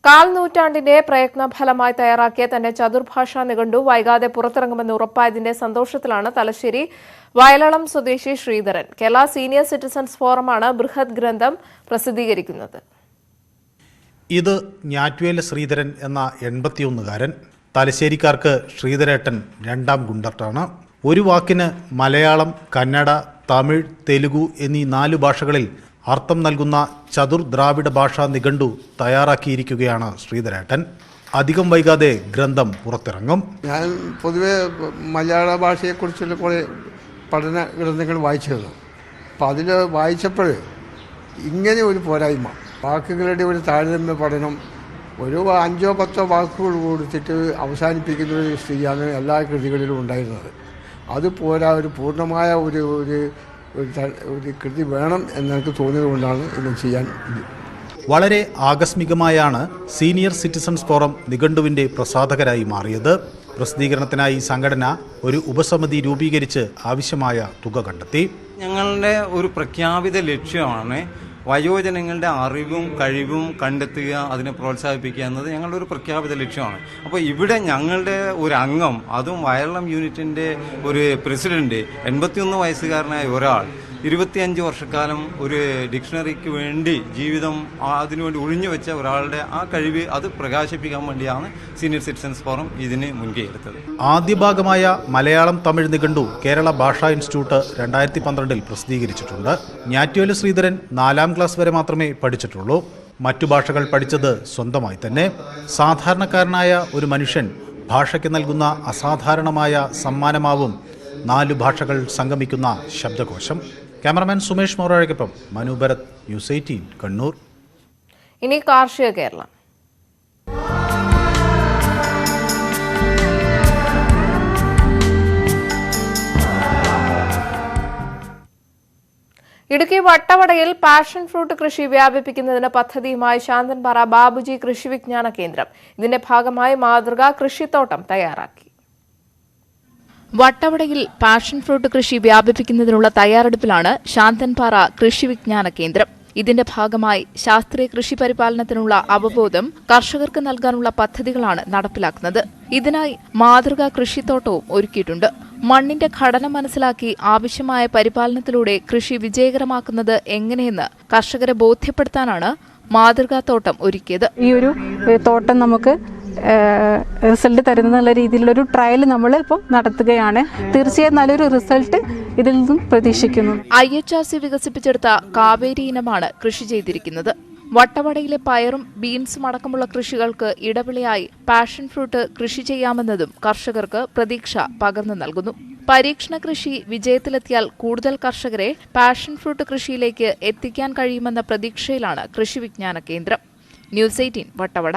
1/4 നൂറ്റാണ്ടിന്റെ പ്രയത്നഫലമായി തയ്യാറാക്കിയ തന്റെ ചതുർഭാഷാ നിഘണ്ടു വൈകാതെ പുറത്തിറങ്ങുമെന്ന് ഉറപ്പായതിന്റെ സന്തോഷത്തിലാണ് തലശ്ശേരി വയലളം സ്വദേശി ശ്രീധരൻ. കേരള സീനിയർ സിറ്റിസൺസ് ഫോറമാണ് ബൃഹത് ഗ്രന്ഥം പ്രസിദ്ധീകരിക്കുന്നത്. ഇത് ഞാറ്റുവേല ശ്രീധരൻ എന്ന 81കാരൻ. തലശ്ശേരിക്കാർക്ക് ശ്രീധരേട്ടൻ 2ാം ഗുണ്ടർട്ടാണ്. ഒരു വാക്കിന് മലയാളം, കന്നഡ, തമിഴ്, തെലുഗു എന്നീ 4 ഭാഷകളിൽ അർത്ഥം നൽകുന്ന ചതുർ ദ്രാവിഡ ഭാഷാ നിഘണ്ടു തയ്യാറാക്കിയിരിക്കുകയാണ് ശ്രീധരേട്ടൻ. അധികം വൈകാതെ ഗ്രന്ഥം പുറത്തിറങ്ങും. ഞാൻ പൊതുവെ മലയാള ഭാഷയെക്കുറിച്ചുള്ള കുറേ പഠന ഗ്രന്ഥങ്ങൾ വായിച്ചിരുന്നു. അപ്പോൾ അതിൽ വായിച്ചപ്പോൾ ഇങ്ങനെ ഒരു പോരായ്മ, വാക്കുകളുടെ ഒരു താരതമ്യ പഠനം, ഒരു 5-10 വാക്കുകൾ കൊടുത്തിട്ട് അവസാനിപ്പിക്കുന്ന ഒരു സ്ഥിതിയാണ് എല്ലാ കൃതികളിലും ഉണ്ടായിരുന്നത്. അത് പോരാ, ഒരു പൂർണ്ണമായ ഒരു കൃതി വേണം എന്നെനിക്ക് തോന്നിയതുകൊണ്ടാണ് ഇത് ചെയ്യാൻ. വളരെ ആകസ്മികമായാണ് സീനിയർ സിറ്റിസൺസ് ഫോറം നിഘണ്ടുവിൻ്റെ പ്രസാധകരായി മാറിയത്. പ്രസിദ്ധീകരണത്തിനായി സംഘടന ഒരു ഉപസമിതി രൂപീകരിച്ച് ആവശ്യമായ തുക കണ്ടെത്തി. ഞങ്ങളുടെ ഒരു പ്രഖ്യാപിത ലക്ഷ്യമാണ് വയോജനങ്ങളുടെ അറിവും കഴിവും കണ്ടെത്തുക, അതിനെ പ്രോത്സാഹിപ്പിക്കുക എന്നത് ഞങ്ങളുടെ ഒരു പ്രഖ്യാപിത ലക്ഷ്യമാണ്. അപ്പോൾ ഇവിടെ ഞങ്ങളുടെ ഒരു അംഗം, അതും വയലളം യൂണിറ്റിൻ്റെ ഒരു പ്രസിഡന്റ്, 81 വയസ്സുകാരനായ ഒരാൾ 25 വർഷക്കാലം ഒരു ഡിക്ഷണറിക്ക് വേണ്ടി ജീവിതം അതിനുവേണ്ടി ഒഴിഞ്ഞു വെച്ച ഒരാളുടെ ആ കഴിവ് അത് പ്രകാശിപ്പിക്കാൻ വേണ്ടിയാണ് സീനിയർ സിറ്റിസൺസ് ഫോറം ഇതിന് മുൻകൈ എടുത്തത്. ആദ്യ ഭാഗമായ മലയാളം തമിഴ് നിഘണ്ടു കേരള ഭാഷാ ഇൻസ്റ്റിറ്റ്യൂട്ട് 2012 പ്രസിദ്ധീകരിച്ചിട്ടുണ്ട്. ഞാറ്റുവേല ശ്രീധരൻ 4ാം ക്ലാസ് വരെ മാത്രമേ പഠിച്ചിട്ടുള്ളൂ. മറ്റു ഭാഷകൾ പഠിച്ചത് സ്വന്തമായി തന്നെ. സാധാരണക്കാരനായ ഒരു മനുഷ്യൻ ഭാഷയ്ക്ക് നൽകുന്ന അസാധാരണമായ സമ്മാനമാവും 4 ഭാഷകൾ സംഗമിക്കുന്ന ശബ്ദകോശം. ക്യാമറമാൻ സുമേഷ് മൗറാഴയ്ക്കൊപ്പം മനു ഭരത്, ന്യൂസ് 18 കണ്ണൂർ. ഇനി കാർഷിക കേരളം. ഇടുക്കി വട്ടവടയിൽ പാഷൻ ഫ്രൂട്ട് കൃഷി വ്യാപിപ്പിക്കുന്നതിന് പദ്ധതിയുമായി ശാന്തൻപാറ ബാബുജി കൃഷി വിജ്ഞാന കേന്ദ്രം. ഇതിന്റെ ഭാഗമായി മാതൃകാ കൃഷിത്തോട്ടം തയ്യാറാക്കി. വട്ടവടയിൽ പാഷൻ ഫ്രൂട്ട് കൃഷി വ്യാപിപ്പിക്കുന്നതിനുള്ള തയ്യാറെടുപ്പിലാണ് ശാന്തൻപാറ കൃഷി വിജ്ഞാന കേന്ദ്രം. ഇതിന്റെ ഭാഗമായി ശാസ്ത്രീയ കൃഷി പരിപാലനത്തിനുള്ള അവബോധം കർഷകർക്ക് നൽകാനുള്ള പദ്ധതികളാണ് നടപ്പിലാക്കുന്നത്. ഇതിനായി മാതൃകാ കൃഷിത്തോട്ടവും ഒരുക്കിയിട്ടുണ്ട്. മണ്ണിന്റെ ഘടന മനസ്സിലാക്കി ആവശ്യമായ പരിപാലനത്തിലൂടെ കൃഷി വിജയകരമാക്കുന്നത് എങ്ങനെയെന്ന് കർഷകരെ ബോധ്യപ്പെടുത്താനാണ് മാതൃകാത്തോട്ടം ഒരുക്കിയത്. ഈ ഒരു തോട്ടം നമുക്ക് റിസൾട്ട് തരുന്നുള്ള രീതിയിലുള്ളൊരു ട്രയൽ നമ്മൾ ഇപ്പോൾ നടത്തുകയാണ്. തീർച്ചയായും നല്ലൊരു റിസൾട്ട് ഇതിൽ നിന്നും പ്രതീക്ഷിക്കുന്നു. IHRC വികസിപ്പിച്ചെടുത്ത കാവേരി ഇനമാണ് കൃഷി ചെയ്തിരിക്കുന്നത്. വട്ടവടയിലെ പയറും ബീൻസും അടക്കമുള്ള കൃഷികൾക്ക് ഇടവിളയായി പാഷൻ ഫ്രൂട്ട് കൃഷി ചെയ്യാമെന്നതും കർഷകർക്ക് പ്രതീക്ഷ പകർന്നു നൽകുന്നു. പരീക്ഷണ കൃഷി വിജയത്തിലെത്തിയാൽ കൂടുതൽ കർഷകരെ പാഷൻ ഫ്രൂട്ട് കൃഷിയിലേക്ക് എത്തിക്കാൻ കഴിയുമെന്ന പ്രതീക്ഷയിലാണ് കൃഷി വിജ്ഞാന കേന്ദ്രം. ന്യൂസ് 18 വട്ടവട.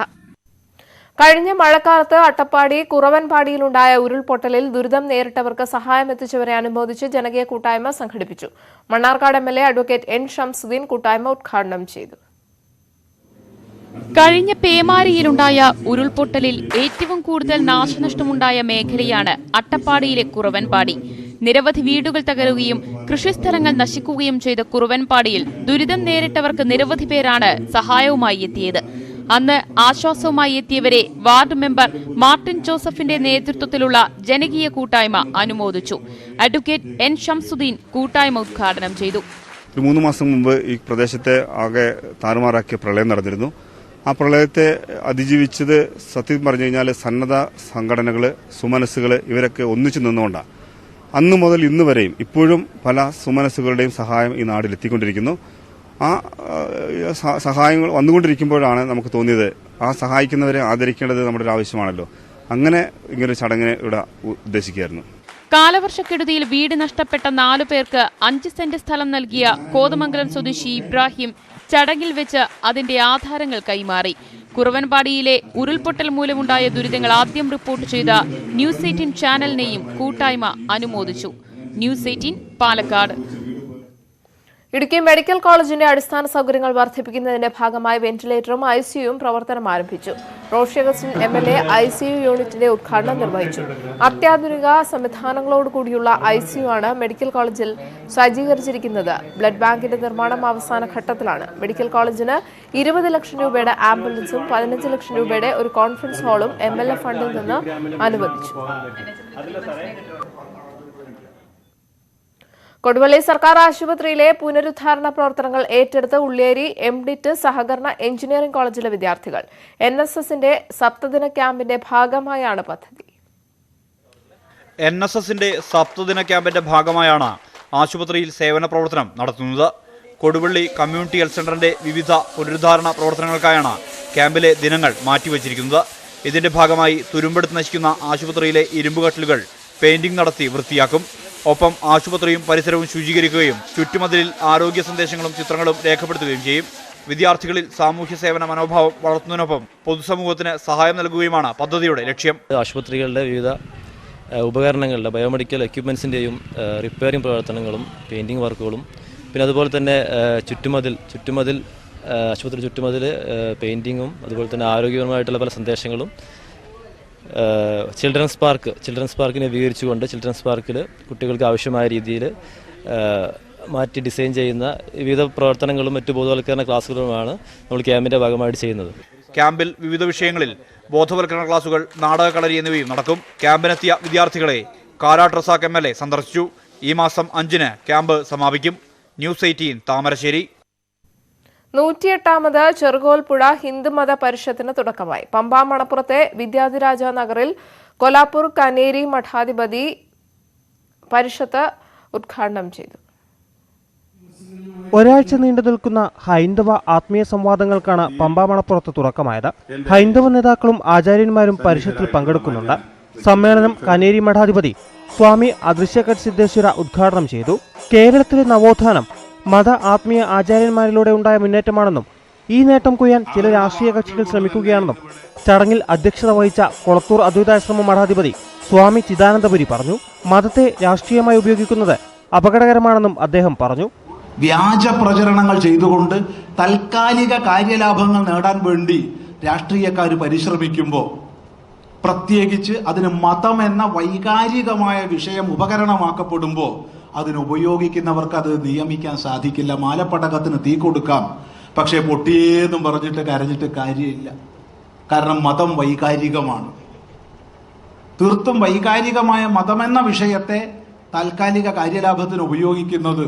കഴിഞ്ഞ മഴക്കാലത്ത് അട്ടപ്പാടി കുറവൻപാടിയിലുണ്ടായ ഉരുൾപൊട്ടലിൽ ദുരിതം നേരിട്ടവർക്ക് സഹായം എത്തിച്ചവരെ അനുമോദിച്ച് ജനകീയ കൂട്ടായ്മ സംഘടിപ്പിച്ചു. Mannarkkad MLA advocate N Shamsuddin കൂട്ടായ്മ ഉദ്ഘാടനം ചെയ്തു. കഴിഞ്ഞ പേമാരിയിലുണ്ടായ ഉരുൾപൊട്ടലിൽ ഏറ്റവും കൂടുതൽ നാശനഷ്ടമുണ്ടായ മേഖലയാണ് അട്ടപ്പാടിയിലെ കുറവൻപാടി. നിരവധി വീടുകൾ തകരുകയും കൃഷിസ്ഥലങ്ങൾ നശിക്കുകയും ചെയ്ത കുറവൻപാടിയിൽ ദുരിതം നേരിട്ടവർക്ക് നിരവധി പേരാണ് സഹായവുമായി എത്തിയത്. അന്ന് ആശ്വാസവുമായി എത്തിയവരെ വാർഡ് മെമ്പർ മാർട്ടിൻ ജോസഫിന്റെ നേതൃത്വത്തിലുള്ള ജനകീയ കൂട്ടായ്മ അനുമോദിച്ചു. അഡ്വക്കേറ്റ് N ഷംസുദ്ദീൻ കൂട്ടായ്മ ഉദ്ഘാടനം ചെയ്തു. 3 മാസം മുമ്പ് ഈ പ്രദേശത്തെ ആകെ താറുമാറാക്കിയ പ്രളയം നടന്നിരുന്നു. ആ പ്രളയത്തെ അതിജീവിച്ചത് സത്യം പറഞ്ഞു കഴിഞ്ഞാൽ സന്നദ്ധ സംഘടനകൾ, സുമനസ്സുകൾ ഇവരൊക്കെ ഒന്നിച്ചു നിന്നുകൊണ്ടാണ്. അന്ന് മുതൽ ഇന്ന് വരെയും ഇപ്പോഴും പല സുമനസ്സുകളുടെയും സഹായം ഈ നാട്ടിൽ എത്തിക്കൊണ്ടിരിക്കുന്നു. ആ സഹായങ്ങൾ വന്നുകൊണ്ടിരിക്കുമ്പോഴാണ് നമുക്ക് തോന്നിയത് ആ സഹായിക്കുന്നവരെ ആദരിക്കേണ്ടത് നമ്മുടെ ഒരു ആവശ്യമാണല്ലോ. അങ്ങനെ ഇങ്ങനൊരു ചടങ്ങിനെ ഇവിടെ ഉദ്ദേശിക്കുകയായിരുന്നു. കാലവർഷക്കെടുതിയിൽ വീട് നഷ്ടപ്പെട്ട 4 പേർക്ക് 5 സെന്റ് സ്ഥലം നൽകിയ കോതമംഗലം സ്വദേശി ഇബ്രാഹിം ചടങ്ങിൽ വെച്ച് അതിന്റെ ആധാരങ്ങൾ കൈമാറി. കുറവൻപാടിയിലെ ഉരുൾപൊട്ടൽ മൂലമുണ്ടായ ദുരിതങ്ങൾ ആദ്യം റിപ്പോർട്ട് ചെയ്ത ന്യൂസ് 18 ചാനലിനെയും കൂട്ടായ്മ അനുമോദിച്ചു. ന്യൂസ് 18 പാലക്കാട്. ഇടുക്കി മെഡിക്കൽ കോളേജിന്റെ അടിസ്ഥാന സൗകര്യങ്ങൾ വർദ്ധിപ്പിക്കുന്നതിന്റെ ഭാഗമായി വെന്റിലേറ്ററും ICUയും പ്രവർത്തനം ആരംഭിച്ചു. റോഷി അഗസ്റ്റിൻ MLA ICU യൂണിറ്റിന്റെ ഉദ്ഘാടനം നിർവഹിച്ചു. അത്യാധുനിക സംവിധാനങ്ങളോടുകൂടിയുള്ള ICU ആണ് മെഡിക്കൽ കോളേജിൽ സജ്ജീകരിച്ചിരിക്കുന്നത്. ബ്ലഡ് ബാങ്കിന്റെ നിർമ്മാണം അവസാന ഘട്ടത്തിലാണ്. മെഡിക്കൽ കോളേജിന് 20 ലക്ഷം രൂപയുടെ ആംബുലൻസും 15 ലക്ഷം രൂപയുടെ ഒരു കോൺഫറൻസ് ഹാളും MLA ഫണ്ടിൽ നിന്ന് അനുവദിച്ചു. കൊടുവള്ളി സർക്കാർ ആശുപത്രിയിലെ പുനരുദ്ധാരണ പ്രവർത്തനങ്ങൾ ഏറ്റെടുത്ത് ഉള്ളിയേരി MDIT സഹകരണ എഞ്ചിനീയറിംഗ് കോളേജിലെ വിദ്യാർത്ഥികൾ. NSSന്റെ സപ്തദിന ക്യാമ്പിന്റെ ഭാഗമായാണ് പദ്ധതി. NSSന്റെ സപ്തദിന ക്യാമ്പിന്റെ ഭാഗമായാണ് ആശുപത്രിയിൽ സേവന പ്രവർത്തനം നടത്തുന്നത്. കൊടുവള്ളി കമ്മ്യൂണിറ്റി ഹെൽത്ത് സെന്ററിന്റെ വിവിധ പുനരുദ്ധാരണ പ്രവർത്തനങ്ങൾക്കായാണ് ക്യാമ്പിലെ ദിനങ്ങൾ മാറ്റിവെച്ചിരിക്കുന്നത്. ഇതിന്റെ ഭാഗമായി തുരുമ്പെടുത്ത് നശിക്കുന്ന ആശുപത്രിയിലെ ഇരുമ്പുകട്ടിലുകൾ പെയിന്റിംഗ് നടത്തി വൃത്തിയാക്കും. ഒപ്പം ആശുപത്രിയും പരിസരവും ശുചീകരിക്കുകയും ചുറ്റുമതിലിൽ ആരോഗ്യ സന്ദേശങ്ങളും ചിത്രങ്ങളും രേഖപ്പെടുത്തുകയും ചെയ്യും. വിദ്യാർത്ഥികളിൽ സാമൂഹ്യ സേവന മനോഭാവം വളർത്തുന്നതിനൊപ്പം പൊതുസമൂഹത്തിന് സഹായം നൽകുകയുമാണ് പദ്ധതിയുടെ ലക്ഷ്യം. ആശുപത്രികളുടെ വിവിധ ഉപകരണങ്ങളുടെ ബയോമെഡിക്കൽ എക്യുപ്മെൻസിൻ്റെയും റിപ്പയറിംഗ് പ്രവർത്തനങ്ങളും പെയിൻറ്റിംഗ് വർക്കുകളും പിന്നെ അതുപോലെ തന്നെ ചുറ്റുമതിൽ ആശുപത്രി ചുറ്റുമതിൽ പെയിൻറ്റിങ്ങും അതുപോലെ തന്നെ ആരോഗ്യപരമായിട്ടുള്ള പല സന്ദേശങ്ങളും ചിൽഡ്രൻസ് പാർക്കിനെ വിവരിച്ചുകൊണ്ട് ചിൽഡ്രൻസ് പാർക്കിൽ കുട്ടികൾക്ക് ആവശ്യമായ രീതിയിൽ മാറ്റി ഡിസൈൻ ചെയ്യുന്ന വിവിധ പ്രവർത്തനങ്ങളും മറ്റു ബോധവൽക്കരണ ക്ലാസ്സുകളുമാണ് നമ്മൾ ക്യാമ്പിൻ്റെ ഭാഗമായിട്ട് ചെയ്യുന്നത്. ക്യാമ്പിൽ വിവിധ വിഷയങ്ങളിൽ ബോധവൽക്കരണ ക്ലാസുകൾ, നാടക കളരി എന്നിവയും നടക്കും. ക്യാമ്പിനെത്തിയ വിദ്യാർത്ഥികളെ കാരാട്ട് റസാഖ് MLA സന്ദർശിച്ചു. ഈ മാസം 5-ന് ക്യാമ്പ് സമാപിക്കും. ന്യൂസ് 18 താമരശ്ശേരി. 108ാമത് ചെറുകോൽപ്പുഴ ഹിന്ദുമത പരിഷത്തിന് തുടക്കമായി. പമ്പ മണപ്പുറത്തെ വിദ്യാധിരാജ നഗറിൽ കൊലാപ്പൂർ കനേരി മഠാധിപതി പരിഷത്ത് ഉദ്ഘാടനം ചെയ്തു. ഒരാഴ്ച നീണ്ടു നിൽക്കുന്ന ഹൈന്ദവ ആത്മീയ സംവാദങ്ങൾക്കാണ് പമ്പ മണപ്പുറത്ത് തുടക്കമായത്. ഹൈന്ദവ നേതാക്കളും ആചാര്യന്മാരും പരിഷത്തിൽ പങ്കെടുക്കുന്നുണ്ട്. സമ്മേളനം കനേരി മഠാധിപതി സ്വാമി അദൃശ്യകട് സിദ്ധേശ്വര ഉദ്ഘാടനം ചെയ്തു. കേരളത്തിലെ നവോത്ഥാനം മത ആത്മീയ ആചാര്യന്മാരിലൂടെ ഉണ്ടായ മുന്നേറ്റമാണെന്നും ഈ നേട്ടം കൊയ്യാൻ ചില രാഷ്ട്രീയ കക്ഷികൾ ശ്രമിക്കുകയാണെന്നും ചടങ്ങിൽ അധ്യക്ഷത വഹിച്ച കൊളത്തൂർ അദ്വൈതാശ്രമ മഠാധിപതി സ്വാമി ചിദാനന്ദപുരി പറഞ്ഞു. മതത്തെ രാഷ്ട്രീയമായി ഉപയോഗിക്കുന്നത് അപകടകരമാണെന്നും അദ്ദേഹം പറഞ്ഞു. വ്യാജ പ്രചരണങ്ങൾ ചെയ്തുകൊണ്ട് താൽക്കാലിക കാര്യലാഭങ്ങൾ നേടാൻ വേണ്ടി രാഷ്ട്രീയക്കാർ പരിശ്രമിക്കുമ്പോൾ, പ്രത്യേകിച്ച് അതിന് മതം എന്ന വൈകാരികമായ വിഷയം ഉപകരണമാക്കപ്പെടുമ്പോൾ അതിനുപയോഗിക്കുന്നവർക്ക് അത് നിയമിക്കാൻ സാധിക്കില്ല. മാലപ്പടക്കത്തിന് തീ കൊടുക്കാം, പക്ഷേ പൊട്ടിയേന്നും പറഞ്ഞിട്ട് കരഞ്ഞിട്ട് കാര്യമില്ല. കാരണം മതം വൈകാരികമാണ്. തീർത്തും വൈകാരികമായ മതമെന്ന വിഷയത്തെ താൽക്കാലിക കാര്യലാഭത്തിന് ഉപയോഗിക്കുന്നത്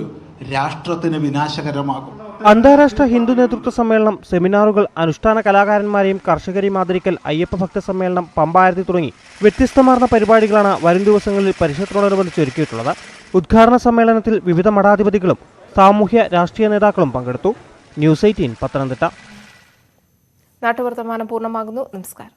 രാഷ്ട്രത്തിന് വിനാശകരമാകും. അന്താരാഷ്ട്ര ഹിന്ദു നേതൃത്വ സമ്മേളനം, സെമിനാറുകൾ, അനുഷ്ഠാന കലാകാരന്മാരെയും കർഷകരെയും ആദരിക്കൽ, അയ്യപ്പ ഭക്ത സമ്മേളനം, പമ്പാരതി തുടങ്ങി വ്യത്യസ്തമാർന്ന പരിപാടികളാണ് വരും ദിവസങ്ങളിൽ പരിഷത്തിനോടനുബന്ധിച്ച് ഒരുക്കിയിട്ടുള്ളത്. ഉദ്ഘാടന സമ്മേളനത്തിൽ വിവിധ മഠാധിപതികളും സാമൂഹ്യ രാഷ്ട്രീയ നേതാക്കളും പങ്കെടുത്തു. ന്യൂസ് 18 പത്തനംതിട്ട. നാട്ടുവർത്തമാനം പൂർണ്ണമാകുന്നു. നമസ്കാരം.